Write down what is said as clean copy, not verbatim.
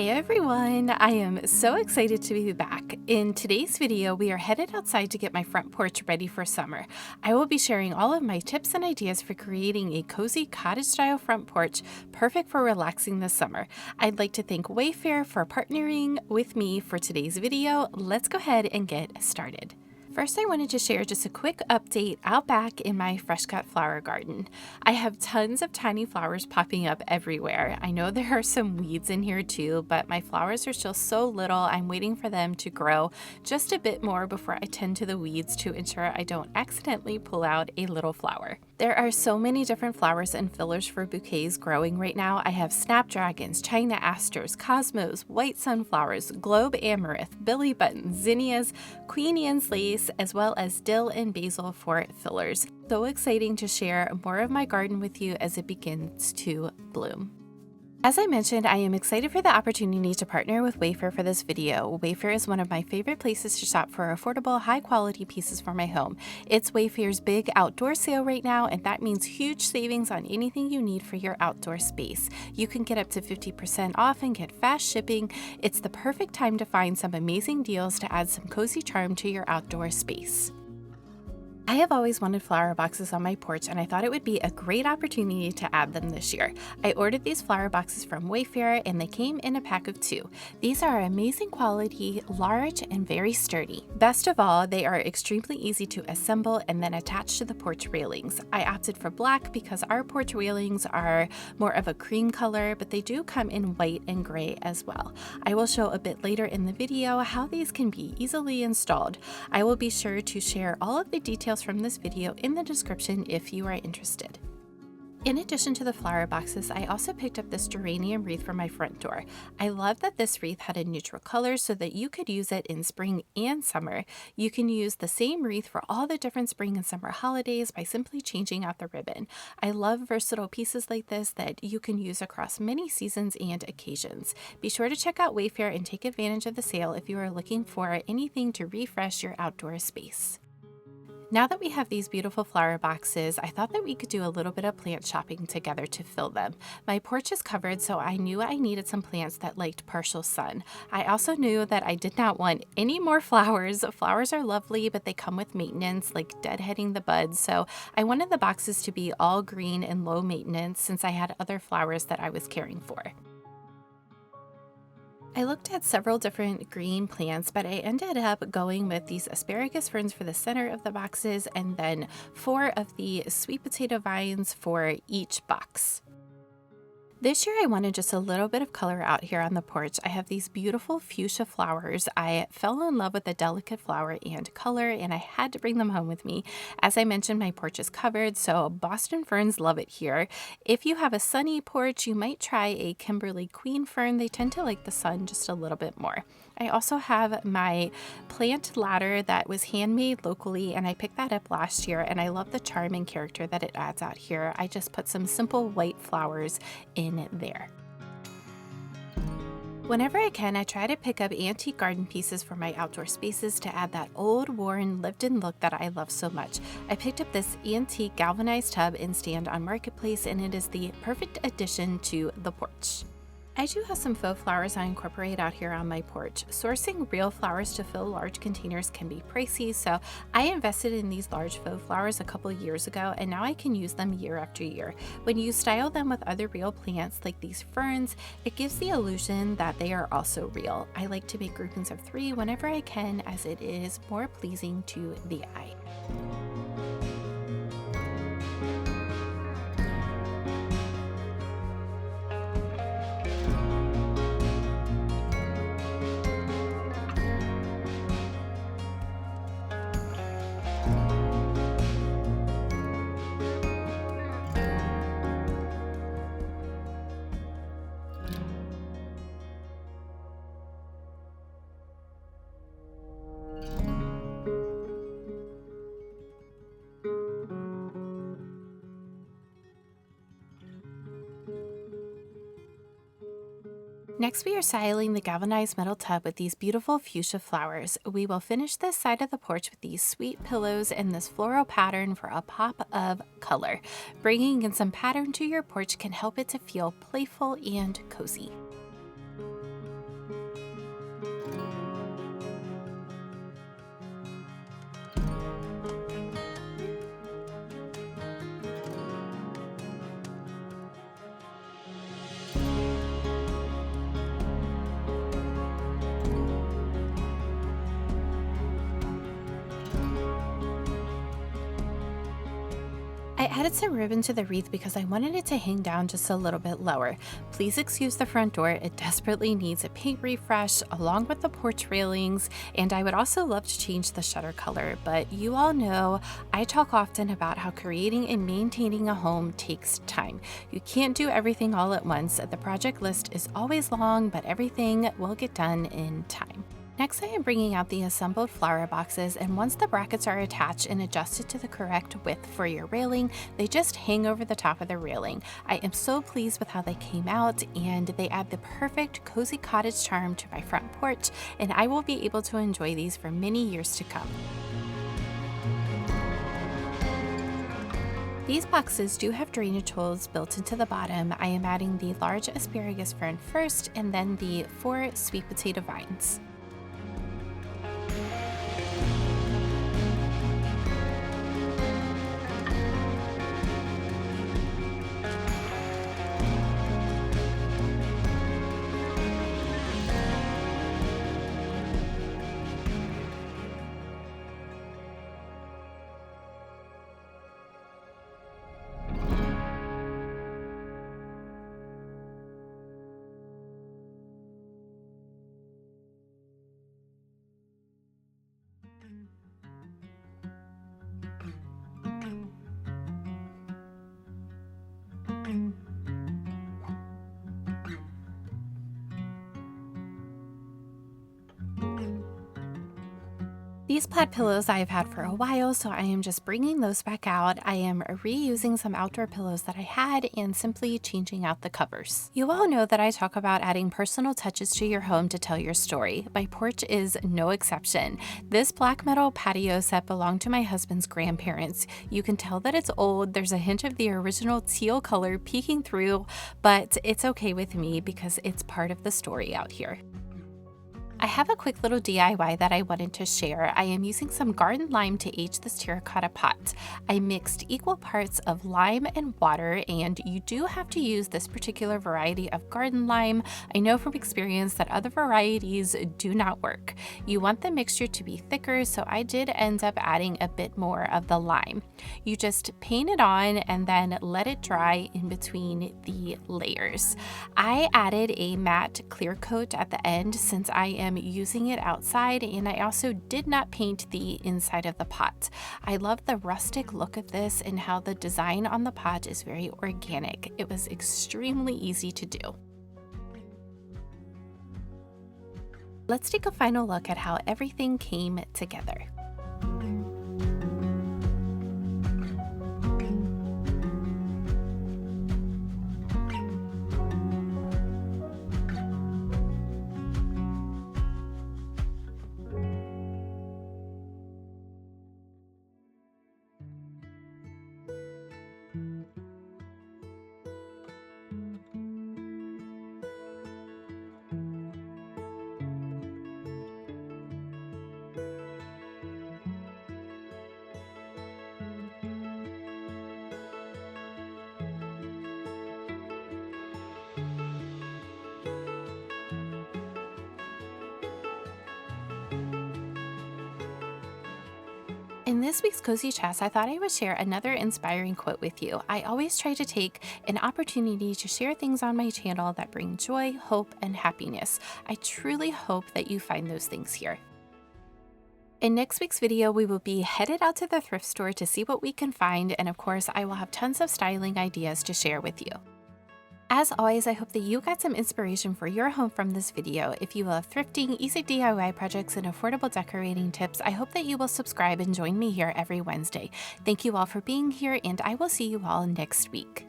Hey everyone, I am so excited to be back. In today's video, we are headed outside to get my front porch ready for summer. I will be sharing all of my tips and ideas for creating a cozy cottage-style front porch, perfect for relaxing this summer. I'd like to thank Wayfair for partnering with me for today's video. Let's go ahead and get started. First, I wanted to share just a quick update out back in my fresh cut flower garden. I have tons of tiny flowers popping up everywhere. I know there are some weeds in here too, but my flowers are still so little. I'm waiting for them to grow just a bit more before I tend to the weeds to ensure I don't accidentally pull out a little flower. There are so many different flowers and fillers for bouquets growing right now. I have snapdragons, China asters, cosmos, white sunflowers, globe amaranth, billy buttons, zinnias, Queen Anne's lace, as well as dill and basil for fillers. So exciting to share more of my garden with you as it begins to bloom. As I mentioned, I am excited for the opportunity to partner with Wayfair for this video. Wayfair is one of my favorite places to shop for affordable, high-quality pieces for my home. It's Wayfair's big outdoor sale right now, and that means huge savings on anything you need for your outdoor space. You can get up to 50% off and get fast shipping. It's the perfect time to find some amazing deals to add some cozy charm to your outdoor space. I have always wanted flower boxes on my porch, and I thought it would be a great opportunity to add them this year. I ordered these flower boxes from Wayfair, and they came in a pack of 2. These are amazing quality, large, and very sturdy. Best of all, they are extremely easy to assemble and then attach to the porch railings. I opted for black because our porch railings are more of a cream color, but they do come in white and gray as well. I will show a bit later in the video how these can be easily installed. I will be sure to share all of the details from this video in the description if you are interested. In addition to the flower boxes, I also picked up this geranium wreath for my front door. I love that this wreath had a neutral color so that you could use it in spring and summer. You can use the same wreath for all the different spring and summer holidays by simply changing out the ribbon. I love versatile pieces like this that you can use across many seasons and occasions. Be sure to check out Wayfair and take advantage of the sale if you are looking for anything to refresh your outdoor space. Now that we have these beautiful flower boxes, I thought that we could do a little bit of plant shopping together to fill them. My porch is covered, so I knew I needed some plants that liked partial sun. I also knew that I did not want any more flowers. Flowers are lovely, but they come with maintenance, like deadheading the buds, so I wanted the boxes to be all green and low maintenance since I had other flowers that I was caring for. I looked at several different green plants, but I ended up going with these asparagus ferns for the center of the boxes and then 4 of the sweet potato vines for each box. This year I wanted just a little bit of color out here on the porch. I have these beautiful fuchsia flowers. I fell in love with the delicate flower and color, and I had to bring them home with me. As I mentioned, my porch is covered, so Boston ferns love it here. If you have a sunny porch, you might try a Kimberly queen fern. They tend to like the sun just a little bit more. I also have my plant ladder that was handmade locally, and I picked that up last year, and I love the charm and character that it adds out here. I just put some simple white flowers in there. Whenever I can, I try to pick up antique garden pieces for my outdoor spaces to add that old, worn, lived-in look that I love so much. I picked up this antique galvanized tub and stand on Marketplace, and it is the perfect addition to the porch. I do have some faux flowers I incorporate out here on my porch. Sourcing real flowers to fill large containers can be pricey, so I invested in these large faux flowers a couple years ago, and now I can use them year after year. When you style them with other real plants like these ferns, it gives the illusion that they are also real. I like to make groupings of 3 whenever I can, as it is more pleasing to the eye. Next, we are styling the galvanized metal tub with these beautiful fuchsia flowers. We will finish this side of the porch with these sweet pillows and this floral pattern for a pop of color. Bringing in some pattern to your porch can help it to feel playful and cozy. added some ribbon to the wreath because I wanted it to hang down just a little bit lower. Please excuse the front door, it desperately needs a paint refresh along with the porch railings, and I would also love to change the shutter color, but you all know I talk often about how creating and maintaining a home takes time. You can't do everything all at once. The project list is always long, but everything will get done in time. Next, I am bringing out the assembled flower boxes, and once the brackets are attached and adjusted to the correct width for your railing, they just hang over the top of the railing. I am so pleased with how they came out, and they add the perfect cozy cottage charm to my front porch, and I will be able to enjoy these for many years to come. These boxes do have drainage holes built into the bottom. I am adding the large asparagus fern first, and then the 4 sweet potato vines. These plaid pillows I've had for a while, so I am just bringing those back out. I am reusing some outdoor pillows that I had and simply changing out the covers. You all know that I talk about adding personal touches to your home to tell your story. My porch is no exception. This black metal patio set belonged to my husband's grandparents. You can tell that it's old. There's a hint of the original teal color peeking through, but it's okay with me because it's part of the story out here. I have a quick little DIY that I wanted to share. I am using some garden lime to age this terracotta pot. I mixed equal parts of lime and water, and you do have to use this particular variety of garden lime. I know from experience that other varieties do not work. You want the mixture to be thicker, so I did end up adding a bit more of the lime. You just paint it on and then let it dry in between the layers. I added a matte clear coat at the end since I am using it outside, and I also did not paint the inside of the pot. I love the rustic look of this and how the design on the pot is very organic. It was extremely easy to do. Let's take a final look at how everything came together. In this week's Cozy Chats, I thought I would share another inspiring quote with you. I always try to take an opportunity to share things on my channel that bring joy, hope, and happiness. I truly hope that you find those things here. In next week's video, we will be headed out to the thrift store to see what we can find, and of course, I will have tons of styling ideas to share with you. As always, I hope that you got some inspiration for your home from this video. If you love thrifting, easy DIY projects, and affordable decorating tips, I hope that you will subscribe and join me here every Wednesday. Thank you all for being here, and I will see you all next week.